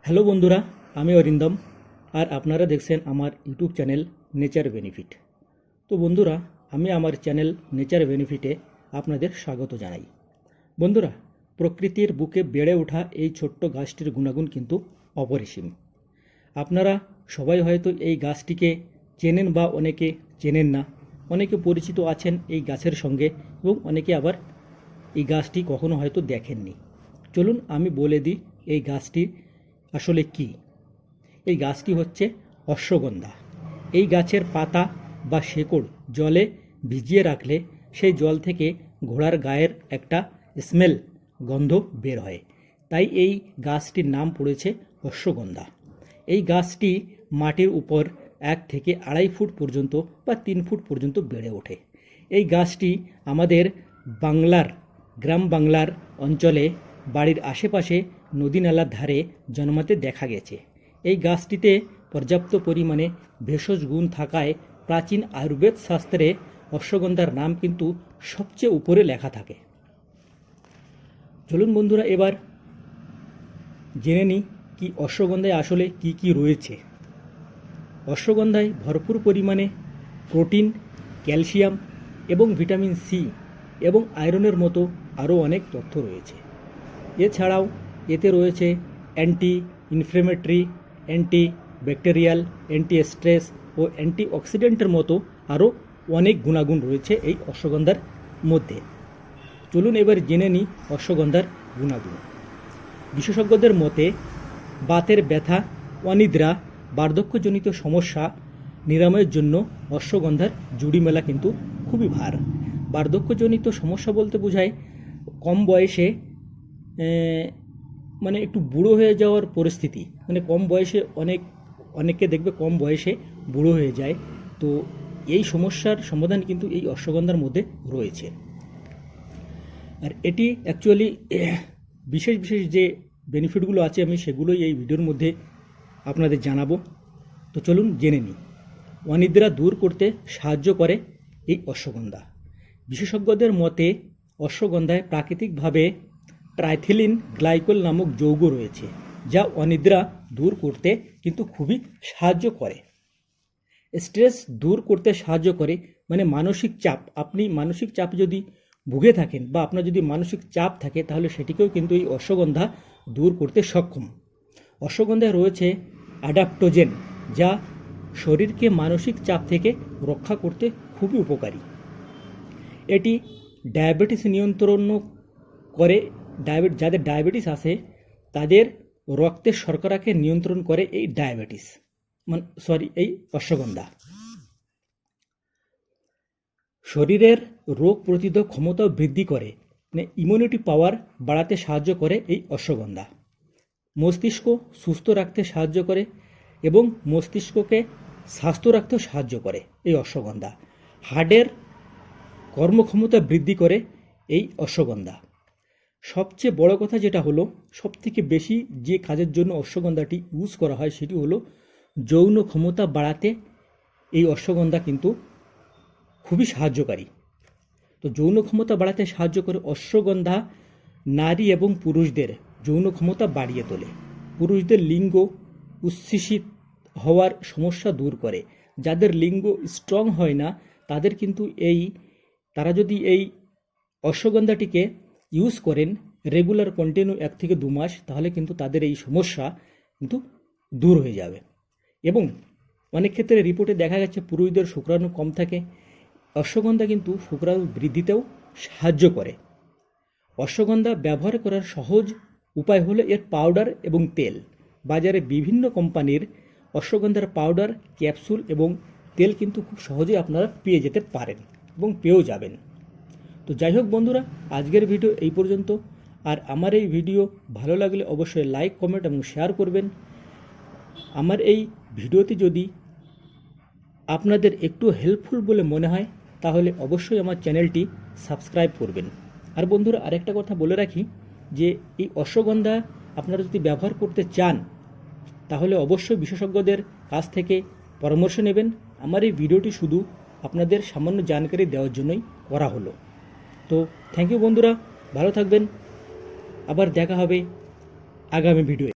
Hello বন্ধুরা, আমি অরিন্দম আর আপনারা দেখছেন আমার ইউটিউব চ্যানেল নেচার বেনিফিট। তো বন্ধুরা, আমি আমার চ্যানেল নেচার বেনিফিটে আপনাদের স্বাগত জানাই। বন্ধুরা, প্রকৃতির বুকে বেড়ে ওঠা এই ছোট্ট গাছটির গুণাগুণ কিন্তু অপরিসীম। আপনারা সবাই হয়তো এই গাছটিকে চেনেন বা অনেকে চেনেন না, অনেকে পরিচিত আছেন এই গাছের সঙ্গে এবং অনেকে আবার এই গাছটি কখনো হয়তো দেখেননি। চলুন আমি বলে দিই এই গাছটি আসলে কি। এই গাছটি হচ্ছে অশ্বগন্ধা। এই গাছের পাতা বা শেকড় জলে ভিজিয়ে রাখলে সেই জল থেকে ঘোড়ার গায়ের একটা স্মেল গন্ধ বের হয়, তাই এই গাছটির নাম পড়েছে অশ্বগন্ধা। এই গাছটি মাটির উপর 1 থেকে 2.5 ফুট পর্যন্ত বা 3 ফুট পর্যন্ত বেড়ে ওঠে। এই গাছটি আমাদের গ্রাম বাংলার অঞ্চলে বাড়ির আশেপাশে নদী নালার ধারে জন্মাতে দেখা গেছে। এই গাছটিতে পর্যাপ্ত পরিমাণে ভেষজ গুণ থাকায় প্রাচীন আয়ুর্বেদ শাস্ত্রে অশ্বগন্ধার নাম কিন্তু সবচেয়ে উপরে লেখা থাকে। চলুন বন্ধুরা, এবার জেনে নিই কি অশ্বগন্ধায় আসলে কি কি রয়েছে। অশ্বগন্ধায় ভরপুর পরিমাণে প্রোটিন, ক্যালসিয়াম এবং ভিটামিন সি এবং আয়রনের মতো আরও অনেক তথ্য রয়েছে। এছাড়াও এতে রয়েছে anti inflammatory, anti bacterial, anti stress ও অ্যান্টি অক্সিডেন্টের মতো আরও অনেক গুণাগুণ রয়েছে এই অশ্বগন্ধার মধ্যে। চলুন এবার জেনে নিই অশ্বগন্ধার গুণাগুণ। বিশেষজ্ঞদের মতে বাতের ব্যথা, অনিদ্রা, বার্ধক্যজনিত সমস্যা নিরাময়ের জন্য অশ্বগন্ধার জুড়ি মেলা কিন্তু খুবই ভার। বার্ধক্যজনিত সমস্যা বলতে বোঝায় কম বয়সে মানে একটু বুড়ো হয়ে যাওয়ার পরিস্থিতি, মানে কম বয়সে অনেককে দেখবে কম বয়সে বুড়ো হয়ে যায়। তো এই সমস্যার সমাধান কিন্তু এই অশ্বগন্ধার মধ্যে রয়েছে। আর এটি অ্যাকচুয়ালি বিশেষ যে বেনিফিটগুলো আছে আমি সেগুলোই এই ভিডিওর মধ্যে আপনাদের জানাবো। তো চলুন জেনে নিই। অনিদ্রা দূর করতে সাহায্য করে এই অশ্বগন্ধা। বিশেষজ্ঞদের মতে অশ্বগন্ধায় প্রাকৃতিকভাবে ট্রাইথিলিন গ্লাইকোল নামক যৌগ রয়েছে, যা অনিদ্রা দূর করতে কিন্তু খুবই সাহায্য করে। স্ট্রেস দূর করতে সাহায্য করে, মানে মানসিক চাপ, আপনি মানসিক চাপ যদি ভুগে থাকেন বা আপনার যদি মানসিক চাপ থাকে তাহলে সেটিকেও কিন্তু এই অশ্বগন্ধা দূর করতে সক্ষম। অশ্বগন্ধায় রয়েছে অ্যাডাপ্টোজেন, যা শরীরকে মানসিক চাপ থেকে রক্ষা করতে খুবই উপকারী। এটি ডায়াবেটিস নিয়ন্ত্রণ করে। যাদের ডায়াবেটিস আছে তাদের রক্তের শর্করাকে নিয়ন্ত্রণ করে এই এই অশ্বগন্ধা। শরীরের রোগ প্রতিরোধ ক্ষমতাও বৃদ্ধি করে, মানে ইমিউনিটি পাওয়ার বাড়াতে সাহায্য করে এই অশ্বগন্ধা। মস্তিষ্ক সুস্থ রাখতে সাহায্য করে এবং মস্তিষ্ককে স্বাস্থ্য রাখতেও সাহায্য করে এই অশ্বগন্ধা। হার্টের কর্মক্ষমতা বৃদ্ধি করে এই অশ্বগন্ধা। সবচেয়ে বড় কথা যেটা হলো, সবথেকে বেশি যে কাজের জন্য অশ্বগন্ধাটি ইউজ করা হয় সেটি হলো যৌন ক্ষমতা বাড়াতে এই অশ্বগন্ধা কিন্তু খুবই সাহায্যকারী। তো যৌন ক্ষমতা বাড়াতে সাহায্য করে অশ্বগন্ধা। নারী এবং পুরুষদের যৌন ক্ষমতা বাড়িয়ে তোলে। পুরুষদের লিঙ্গ উচ্ছ্বসিত হওয়ার সমস্যা দূর করে। যাদের লিঙ্গ স্ট্রং হয় না তাদের কিন্তু তারা যদি এই অশ্বগন্ধাটিকে ইউজ করেন রেগুলার কন্টিনিউ 1 থেকে 2 মাস, তাহলে কিন্তু তাদের এই সমস্যা কিন্তু দূর হয়ে যাবে। এবং অনেক ক্ষেত্রে রিপোর্টে দেখা গেছে পুরুষদের শুক্রাণু কম থাকে, অশ্বগন্ধা কিন্তু শুক্রাণু বৃদ্ধিতেও সাহায্য করে। অশ্বগন্ধা ব্যবহার করার সহজ উপায় হলো এর পাউডার এবং তেল। বাজারে বিভিন্ন কোম্পানির অশ্বগন্ধার পাউডার, ক্যাপসুল এবং তেল কিন্তু খুব সহজেই আপনারা পেয়ে যেতে পারেন এবং পেয়েও যাবেন। তো যাই হোক বন্ধুরা, আজকের ভিডিও এই পর্যন্ত। আর আমার এই ভিডিও ভালো লাগলে অবশ্যই লাইক, কমেন্ট এবং শেয়ার করবেন। আমার এই ভিডিওটি যদি আপনাদের একটু হেল্পফুল বলে মনে হয় তাহলে অবশ্যই আমার চ্যানেলটি সাবস্ক্রাইব করবেন। আর বন্ধুরা, আরেকটা কথা বলে রাখি যে এই অশ্বগন্ধা আপনারা যদি ব্যবহার করতে চান তাহলে অবশ্যই বিশেষজ্ঞদের কাছ থেকে পরামর্শ নেবেন। আমার এই ভিডিওটি শুধু আপনাদের সামান্য জানকারি দেওয়ার জন্যই করা হলো। তো থ্যাংক ইউ বন্ধুরা, ভালো থাকবেন। আবার দেখা হবে আগামী ভিডিওয়ে।